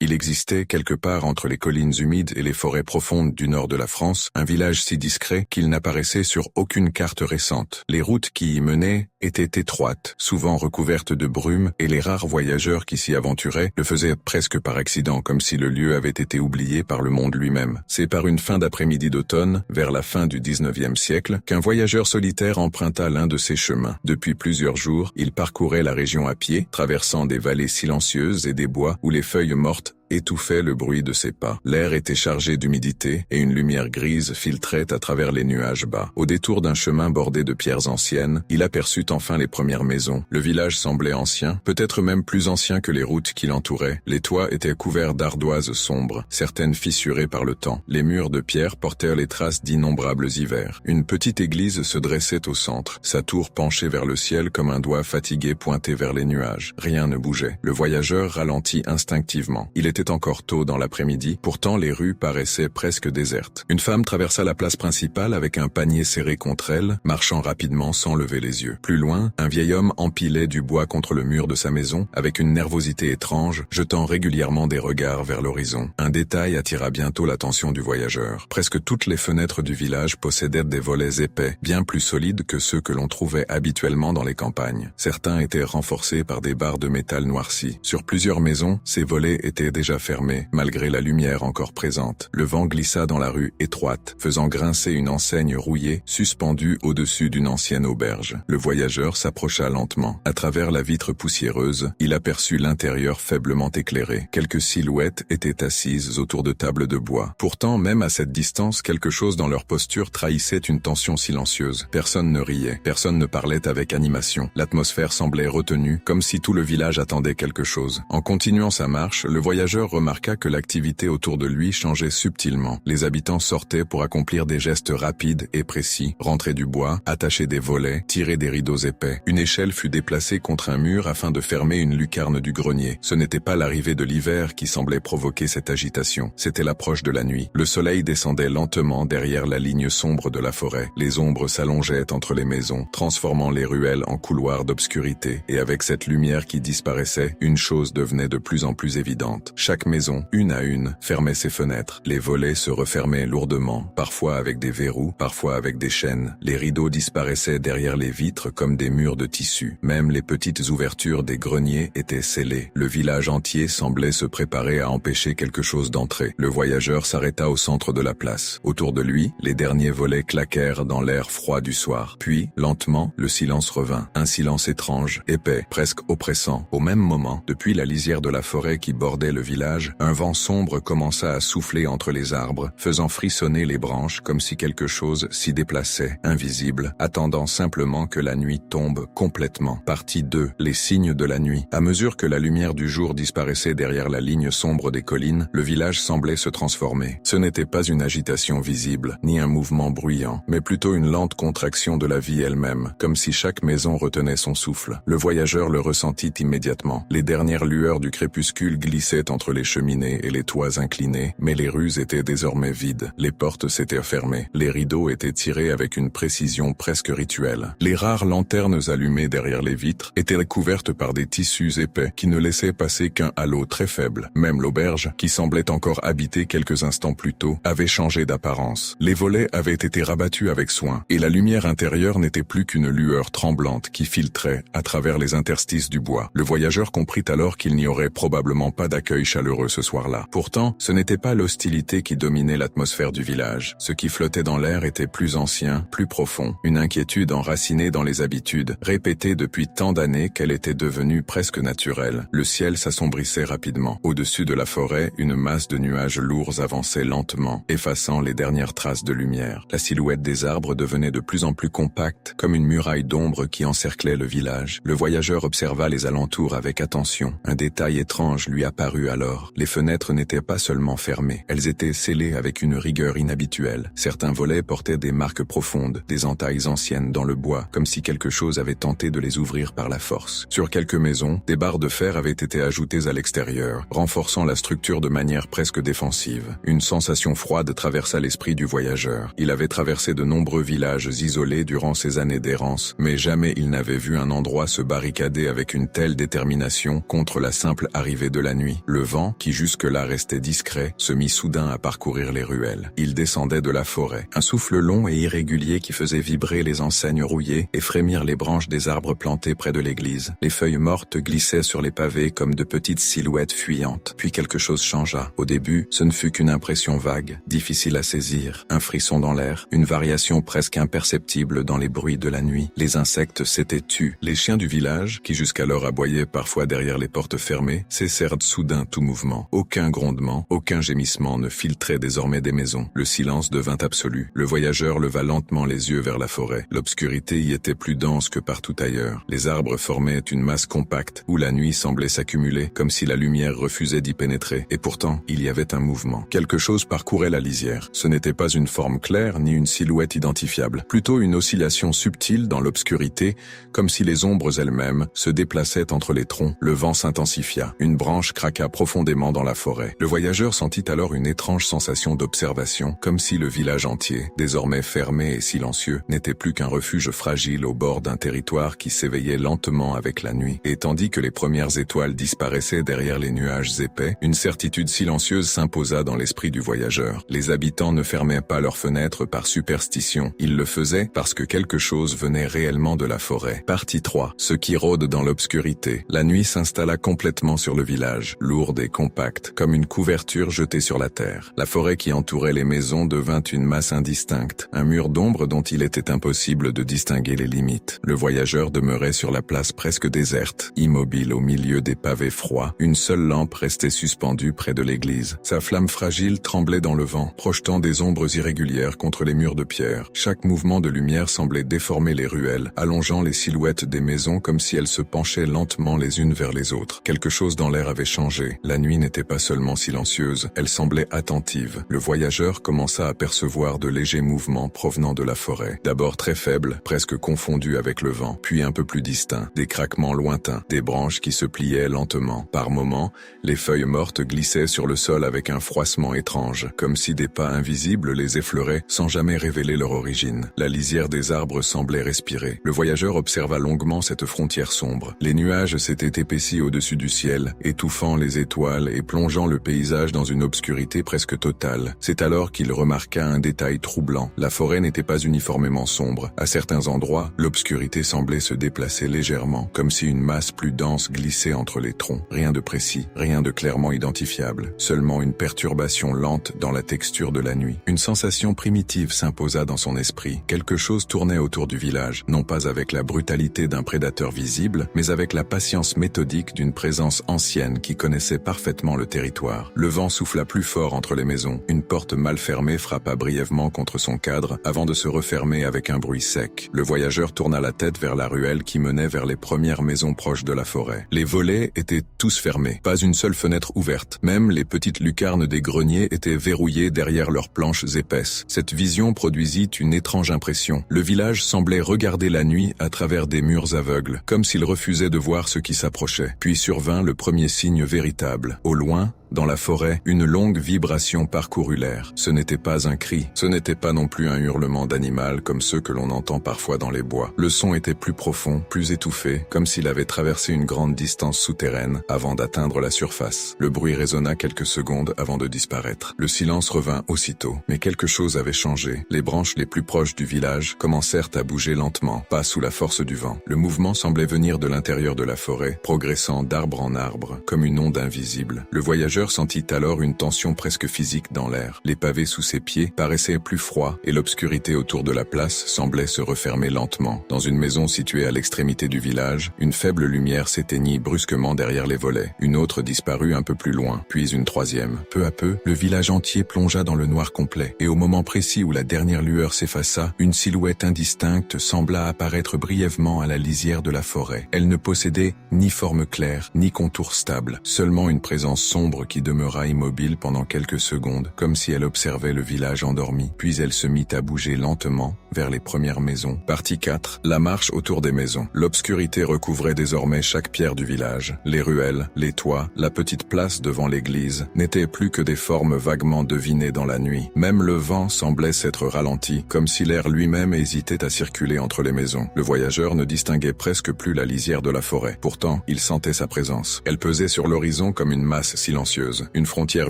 Il existait, quelque part entre les collines humides et les forêts profondes du nord de la France, un village si discret qu'il n'apparaissait sur aucune carte récente. Les routes qui y menaient étaient étroites, souvent recouvertes de brume, et les rares voyageurs qui s'y aventuraient le faisaient presque par accident, comme si le lieu avait été oublié par le monde lui-même. C'est par une fin d'après-midi d'automne, vers la fin du 19e siècle, qu'un voyageur solitaire emprunta l'un de ces chemins. Depuis plusieurs jours, il parcourait la région à pied, traversant des vallées silencieuses et des bois où les feuilles mortes étouffait le bruit de ses pas. L'air était chargé d'humidité et une lumière grise filtrait à travers les nuages bas. Au détour d'un chemin bordé de pierres anciennes, il aperçut enfin les premières maisons. Le village semblait ancien, peut-être même plus ancien que les routes qui l'entouraient. Les toits étaient couverts d'ardoises sombres, certaines fissurées par le temps. Les murs de pierre portèrent les traces d'innombrables hivers. Une petite église se dressait au centre, sa tour penchée vers le ciel comme un doigt fatigué pointé vers les nuages. Rien ne bougeait. Le voyageur ralentit instinctivement. Il était encore tôt dans l'après-midi, pourtant les rues paraissaient presque désertes. Une femme traversa la place principale avec un panier serré contre elle, marchant rapidement sans lever les yeux. Plus loin, un vieil homme empilait du bois contre le mur de sa maison, avec une nervosité étrange, jetant régulièrement des regards vers l'horizon. Un détail attira bientôt l'attention du voyageur. Presque toutes les fenêtres du village possédaient des volets épais, bien plus solides que ceux que l'on trouvait habituellement dans les campagnes. Certains étaient renforcés par des barres de métal noircies. Sur plusieurs maisons, ces volets étaient déjà fermé, malgré la lumière encore présente. Le vent glissa dans la rue étroite, faisant grincer une enseigne rouillée, suspendue au-dessus d'une ancienne auberge. Le voyageur s'approcha lentement. À travers la vitre poussiéreuse, il aperçut l'intérieur faiblement éclairé. Quelques silhouettes étaient assises autour de tables de bois. Pourtant, même à cette distance, quelque chose dans leur posture trahissait une tension silencieuse. Personne ne riait, personne ne parlait avec animation. L'atmosphère semblait retenue, comme si tout le village attendait quelque chose. En continuant sa marche, le voyageur remarqua que l'activité autour de lui changeait subtilement. Les habitants sortaient pour accomplir des gestes rapides et précis, rentrer du bois, attacher des volets, tirer des rideaux épais. Une échelle fut déplacée contre un mur afin de fermer une lucarne du grenier. Ce n'était pas l'arrivée de l'hiver qui semblait provoquer cette agitation, c'était l'approche de la nuit. Le soleil descendait lentement derrière la ligne sombre de la forêt. Les ombres s'allongeaient entre les maisons, transformant les ruelles en couloirs d'obscurité, et avec cette lumière qui disparaissait, une chose devenait de plus en plus évidente. Chaque maison, une à une, fermait ses fenêtres. Les volets se refermaient lourdement, parfois avec des verrous, parfois avec des chaînes. Les rideaux disparaissaient derrière les vitres comme des murs de tissu. Même les petites ouvertures des greniers étaient scellées. Le village entier semblait se préparer à empêcher quelque chose d'entrer. Le voyageur s'arrêta au centre de la place. Autour de lui, les derniers volets claquèrent dans l'air froid du soir. Puis, lentement, le silence revint. Un silence étrange, épais, presque oppressant. Au même moment, depuis la lisière de la forêt qui bordait le village, un vent sombre commença à souffler entre les arbres, faisant frissonner les branches comme si quelque chose s'y déplaçait, invisible, attendant simplement que la nuit tombe complètement. Partie 2. Les signes de la nuit. À mesure que la lumière du jour disparaissait derrière la ligne sombre des collines, le village semblait se transformer. Ce n'était pas une agitation visible, ni un mouvement bruyant, mais plutôt une lente contraction de la vie elle-même, comme si chaque maison retenait son souffle. Le voyageur le ressentit immédiatement. Les dernières lueurs du crépuscule glissaient entre les cheminées et les toits inclinés, mais les rues étaient désormais vides. Les portes s'étaient fermées. Les rideaux étaient tirés avec une précision presque rituelle. Les rares lanternes allumées derrière les vitres étaient recouvertes par des tissus épais qui ne laissaient passer qu'un halo très faible. Même l'auberge, qui semblait encore habitée quelques instants plus tôt, avait changé d'apparence. Les volets avaient été rabattus avec soin, et la lumière intérieure n'était plus qu'une lueur tremblante qui filtrait à travers les interstices du bois. Le voyageur comprit alors qu'il n'y aurait probablement pas d'accueil chaleureux ce soir-là. Pourtant, ce n'était pas l'hostilité qui dominait l'atmosphère du village. Ce qui flottait dans l'air était plus ancien, plus profond, une inquiétude enracinée dans les habitudes, répétée depuis tant d'années qu'elle était devenue presque naturelle. Le ciel s'assombrissait rapidement. Au-dessus de la forêt, une masse de nuages lourds avançait lentement, effaçant les dernières traces de lumière. La silhouette des arbres devenait de plus en plus compacte, comme une muraille d'ombre qui encerclait le village. Le voyageur observa les alentours avec attention. Un détail étrange lui apparut alors. Les fenêtres n'étaient pas seulement fermées, elles étaient scellées avec une rigueur inhabituelle. Certains volets portaient des marques profondes, des entailles anciennes dans le bois, comme si quelque chose avait tenté de les ouvrir par la force. Sur quelques maisons, des barres de fer avaient été ajoutées à l'extérieur, renforçant la structure de manière presque défensive. Une sensation froide traversa l'esprit du voyageur. Il avait traversé de nombreux villages isolés durant ses années d'errance, mais jamais il n'avait vu un endroit se barricader avec une telle détermination contre la simple arrivée de la nuit. Le vent, qui jusque-là restait discret, se mit soudain à parcourir les ruelles. Il descendait de la forêt. Un souffle long et irrégulier qui faisait vibrer les enseignes rouillées et frémir les branches des arbres plantés près de l'église. Les feuilles mortes glissaient sur les pavés comme de petites silhouettes fuyantes. Puis quelque chose changea. Au début, ce ne fut qu'une impression vague, difficile à saisir, un frisson dans l'air, une variation presque imperceptible dans les bruits de la nuit. Les insectes s'étaient tus. Les chiens du village, qui jusqu'alors aboyaient parfois derrière les portes fermées, cessèrent soudain tout mouvement. Aucun grondement, aucun gémissement ne filtrait désormais des maisons. Le silence devint absolu. Le voyageur leva lentement les yeux vers la forêt. L'obscurité y était plus dense que partout ailleurs. Les arbres formaient une masse compacte où la nuit semblait s'accumuler, comme si la lumière refusait d'y pénétrer. Et pourtant, il y avait un mouvement. Quelque chose parcourait la lisière. Ce n'était pas une forme claire ni une silhouette identifiable, plutôt une oscillation subtile dans l'obscurité, comme si les ombres elles-mêmes se déplaçaient entre les troncs. Le vent s'intensifia. Une branche craqua profondément dans la forêt. Le voyageur sentit alors une étrange sensation d'observation, comme si le village entier, désormais fermé et silencieux, n'était plus qu'un refuge fragile au bord d'un territoire qui s'éveillait lentement avec la nuit. Et tandis que les premières étoiles disparaissaient derrière les nuages épais, une certitude silencieuse s'imposa dans l'esprit du voyageur. Les habitants ne fermaient pas leurs fenêtres par superstition. Ils le faisaient parce que quelque chose venait réellement de la forêt. Partie 3. Ce qui rôde dans l'obscurité. La nuit s'installa complètement sur le village, lourde et compacte, comme une couverture jetée sur la terre. La forêt qui entourait les maisons devint une masse indistincte, un mur d'ombre dont il était impossible de distinguer les limites. Le voyageur demeurait sur la place presque déserte, immobile au milieu des pavés froids. Une seule lampe restait suspendue près de l'église. Sa flamme fragile tremblait dans le vent, projetant des ombres irrégulières contre les murs de pierre. Chaque mouvement de lumière semblait déformer les ruelles, allongeant les silhouettes des maisons comme si elles se penchaient lentement les unes vers les autres. Quelque chose dans l'air avait changé. La nuit n'était pas seulement silencieuse, elle semblait attentive. Le voyageur commença à percevoir de légers mouvements provenant de la forêt. D'abord très faibles, presque confondus avec le vent, puis un peu plus distincts. Des craquements lointains, des branches qui se pliaient lentement. Par moments, les feuilles mortes glissaient sur le sol avec un froissement étrange, comme si des pas invisibles les effleuraient sans jamais révéler leur origine. La lisière des arbres semblait respirer. Le voyageur observa longuement cette frontière sombre. Les nuages s'étaient épaissis au-dessus du ciel, étouffant les étoiles et plongeant le paysage dans une obscurité presque totale. C'est alors qu'il remarqua un détail troublant. La forêt n'était pas uniformément sombre. À certains endroits, l'obscurité semblait se déplacer légèrement, comme si une masse plus dense glissait entre les troncs. Rien de précis, rien de clairement identifiable, seulement une perturbation lente dans la texture de la nuit. Une sensation primitive s'imposa dans son esprit. Quelque chose tournait autour du village, non pas avec la brutalité d'un prédateur visible, mais avec la patience méthodique d'une présence ancienne qui connaissait parfaitement le territoire. Le vent souffla plus fort entre les maisons. Une porte mal fermée frappa brièvement contre son cadre avant de se refermer avec un bruit sec. Le voyageur tourna la tête vers la ruelle qui menait vers les premières maisons proches de la forêt. Les volets étaient tous fermés, pas une seule fenêtre ouverte. Même les petites lucarnes des greniers étaient verrouillées derrière leurs planches épaisses. Cette vision produisit une étrange impression. Le village semblait regarder la nuit à travers des murs aveugles, comme s'il refusait de voir ce qui s'approchait. Puis survint le premier signe véritable. Au loin, dans la forêt, une longue vibration parcourut l'air. Ce n'était pas un cri, ce n'était pas non plus un hurlement d'animal comme ceux que l'on entend parfois dans les bois. Le son était plus profond, plus étouffé, comme s'il avait traversé une grande distance souterraine avant d'atteindre la surface. Le bruit résonna quelques secondes avant de disparaître. Le silence revint aussitôt, mais quelque chose avait changé. Les branches les plus proches du village commencèrent à bouger lentement, pas sous la force du vent. Le mouvement semblait venir de l'intérieur de la forêt, progressant d'arbre en arbre, comme une onde invisible. Le voyageur sentit alors une tension presque physique dans l'air. Les pavés sous ses pieds paraissaient plus froids et l'obscurité autour de la place semblait se refermer lentement. Dans une maison située à l'extrémité du village, une faible lumière s'éteignit brusquement derrière les volets. Une autre disparut un peu plus loin, puis une troisième. Peu à peu, le village entier plongea dans le noir complet, et au moment précis où la dernière lueur s'effaça, une silhouette indistincte sembla apparaître brièvement à la lisière de la forêt. Elle ne possédait ni forme claire, ni contour stable, seulement une présence sombre qui demeura immobile pendant quelques secondes, comme si elle observait le village endormi. Puis elle se mit à bouger lentement vers les premières maisons. Partie 4. La marche autour des maisons. L'obscurité recouvrait désormais chaque pierre du village. Les ruelles, les toits, la petite place devant l'église n'étaient plus que des formes vaguement devinées dans la nuit. Même le vent semblait s'être ralenti, comme si l'air lui-même hésitait à circuler entre les maisons. Le voyageur ne distinguait presque plus la lisière de la forêt. Pourtant, il sentait sa présence. Elle pesait sur l'horizon comme une masse silencieuse. silencieuse, une frontière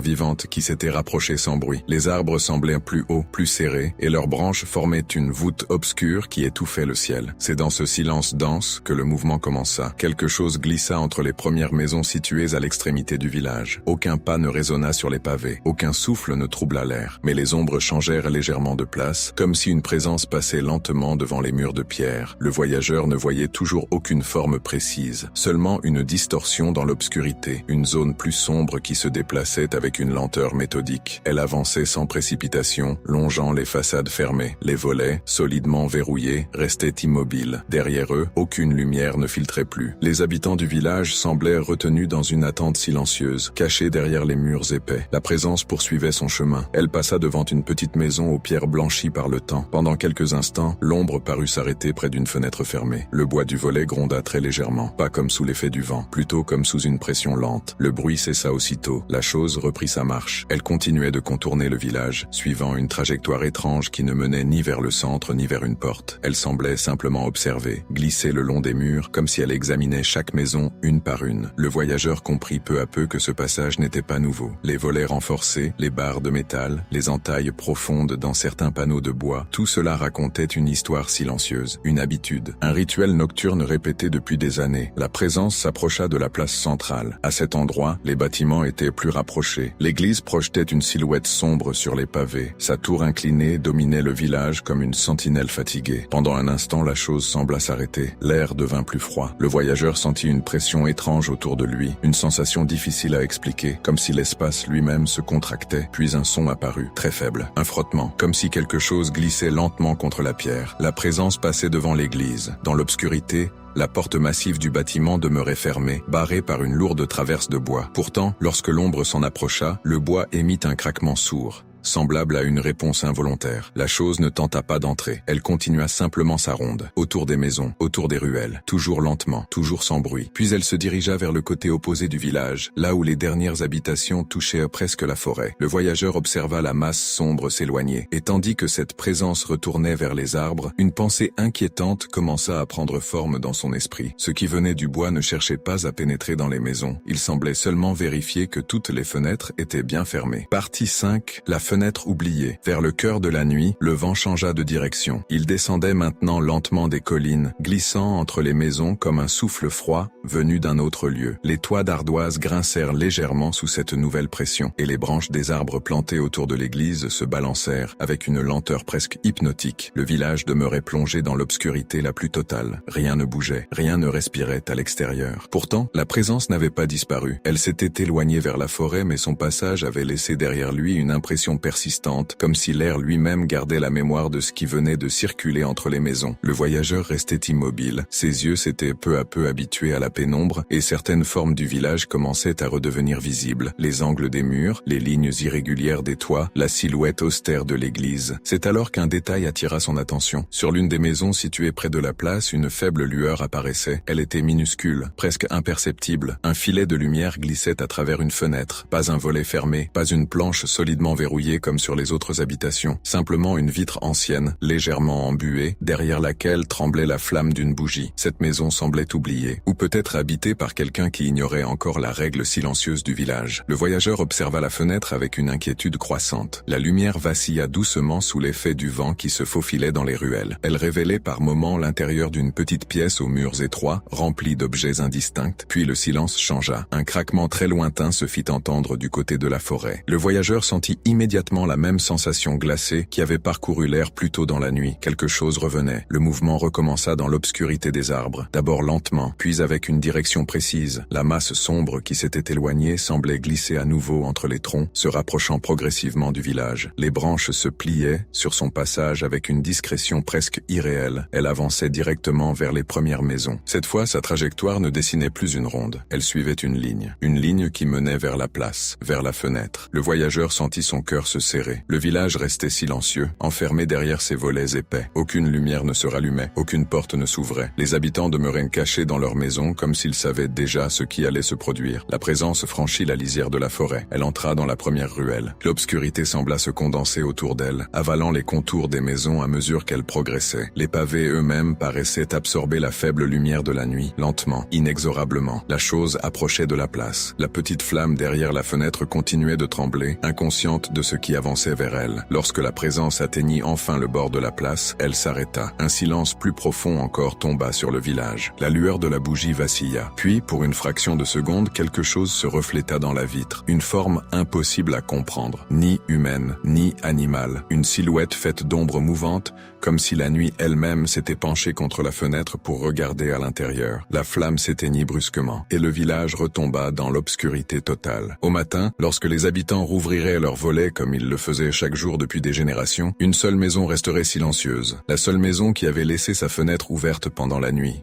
vivante qui s'était rapprochée sans bruit. Les arbres semblaient plus hauts, plus serrés, et leurs branches formaient une voûte obscure qui étouffait le ciel. C'est dans ce silence dense que le mouvement commença. Quelque chose glissa entre les premières maisons situées à l'extrémité du village. Aucun pas ne résonna sur les pavés, aucun souffle ne troubla l'air, mais les ombres changèrent légèrement de place, comme si une présence passait lentement devant les murs de pierre. Le voyageur ne voyait toujours aucune forme précise, seulement une distorsion dans l'obscurité, une zone plus sombre qui se déplaçait avec une lenteur méthodique. Elle avançait sans précipitation, longeant les façades fermées. Les volets, solidement verrouillés, restaient immobiles. Derrière eux, aucune lumière ne filtrait plus. Les habitants du village semblaient retenus dans une attente silencieuse, cachés derrière les murs épais. La présence poursuivait son chemin. Elle passa devant une petite maison aux pierres blanchies par le temps. Pendant quelques instants, l'ombre parut s'arrêter près d'une fenêtre fermée. Le bois du volet gronda très légèrement, pas comme sous l'effet du vent, plutôt comme sous une pression lente. Le bruit cessa aussitôt. La chose reprit sa marche. Elle continuait de contourner le village, suivant une trajectoire étrange qui ne menait ni vers le centre ni vers une porte. Elle semblait simplement observer, glisser le long des murs, comme si elle examinait chaque maison une par une. Le voyageur comprit peu à peu que ce passage n'était pas nouveau. Les volets renforcés, les barres de métal, les entailles profondes dans certains panneaux de bois, tout cela racontait une histoire silencieuse, une habitude, un rituel nocturne répété depuis des années. La présence s'approcha de la place centrale. À cet endroit, les bâtiments étaient plus rapprochés. L'église projetait une silhouette sombre sur les pavés. Sa tour inclinée dominait le village comme une sentinelle fatiguée. Pendant un instant, la chose sembla s'arrêter. L'air devint plus froid. Le voyageur sentit une pression étrange autour de lui, une sensation difficile à expliquer, comme si l'espace lui-même se contractait, puis un son apparut, très faible, un frottement, comme si quelque chose glissait lentement contre la pierre. La présence passait devant l'église. Dans l'obscurité, la porte massive du bâtiment demeurait fermée, barrée par une lourde traverse de bois. Pourtant, lorsque l'ombre s'en approcha, le bois émit un craquement sourd, semblable à une réponse involontaire. La chose ne tenta pas d'entrer. Elle continua simplement sa ronde, autour des maisons, autour des ruelles, toujours lentement, toujours sans bruit. Puis elle se dirigea vers le côté opposé du village, là où les dernières habitations touchaient presque la forêt. Le voyageur observa la masse sombre s'éloigner, et tandis que cette présence retournait vers les arbres, une pensée inquiétante commença à prendre forme dans son esprit. Ce qui venait du bois ne cherchait pas à pénétrer dans les maisons. Il semblait seulement vérifier que toutes les fenêtres étaient bien fermées. Partie 5, la fenêtre oubliée. Vers le cœur de la nuit, le vent changea de direction. Il descendait maintenant lentement des collines, glissant entre les maisons comme un souffle froid venu d'un autre lieu. Les toits d'ardoise grincèrent légèrement sous cette nouvelle pression, et les branches des arbres plantés autour de l'église se balancèrent avec une lenteur presque hypnotique. Le village demeurait plongé dans l'obscurité la plus totale. Rien ne bougeait, rien ne respirait à l'extérieur. Pourtant, la présence n'avait pas disparu. Elle s'était éloignée vers la forêt, mais son passage avait laissé derrière lui une impression persistante, comme si l'air lui-même gardait la mémoire de ce qui venait de circuler entre les maisons. Le voyageur restait immobile. Ses yeux s'étaient peu à peu habitués à la pénombre, et certaines formes du village commençaient à redevenir visibles. Les angles des murs, les lignes irrégulières des toits, la silhouette austère de l'église. C'est alors qu'un détail attira son attention. Sur l'une des maisons situées près de la place, une faible lueur apparaissait. Elle était minuscule, presque imperceptible. Un filet de lumière glissait à travers une fenêtre. Pas un volet fermé, pas une planche solidement verrouillée comme sur les autres habitations. Simplement une vitre ancienne, légèrement embuée, derrière laquelle tremblait la flamme d'une bougie. Cette maison semblait oubliée, ou peut-être habitée par quelqu'un qui ignorait encore la règle silencieuse du village. Le voyageur observa la fenêtre avec une inquiétude croissante. La lumière vacilla doucement sous l'effet du vent qui se faufilait dans les ruelles. Elle révélait par moments l'intérieur d'une petite pièce aux murs étroits, remplie d'objets indistincts, puis le silence changea. Un craquement très lointain se fit entendre du côté de la forêt. Le voyageur sentit immédiatement la même sensation glacée qui avait parcouru l'air plus tôt dans la nuit. Quelque chose revenait. Le mouvement recommença dans l'obscurité des arbres, d'abord lentement, puis avec une direction précise. La masse sombre qui s'était éloignée semblait glisser à nouveau entre les troncs, se rapprochant progressivement du village. Les branches se pliaient sur son passage avec une discrétion presque irréelle. Elle avançait directement vers les premières maisons. Cette fois, sa trajectoire ne dessinait plus une ronde. Elle suivait une ligne qui menait vers la place, vers la fenêtre. Le voyageur sentit son cœur se serrer. Le village restait silencieux, enfermé derrière ses volets épais. Aucune lumière ne se rallumait, aucune porte ne s'ouvrait. Les habitants demeuraient cachés dans leur maison comme s'ils savaient déjà ce qui allait se produire. La présence franchit la lisière de la forêt. Elle entra dans la première ruelle. L'obscurité sembla se condenser autour d'elle, avalant les contours des maisons à mesure qu'elle progressait. Les pavés eux-mêmes paraissaient absorber la faible lumière de la nuit, lentement, inexorablement. La chose approchait de la place. La petite flamme derrière la fenêtre continuait de trembler, inconsciente de ce qui avançait vers elle. Lorsque la présence atteignit enfin le bord de la place, elle s'arrêta. Un silence plus profond encore tomba sur le village. La lueur de la bougie vacilla. Puis, pour une fraction de seconde, quelque chose se refléta dans la vitre. Une forme impossible à comprendre. Ni humaine, ni animale. Une silhouette faite d'ombres mouvantes, comme si la nuit elle-même s'était penchée contre la fenêtre pour regarder à l'intérieur. La flamme s'éteignit brusquement, et le village retomba dans l'obscurité totale. Au matin, lorsque les habitants rouvriraient leurs volets comme ils le faisaient chaque jour depuis des générations, une seule maison resterait silencieuse. La seule maison qui avait laissé sa fenêtre ouverte pendant la nuit.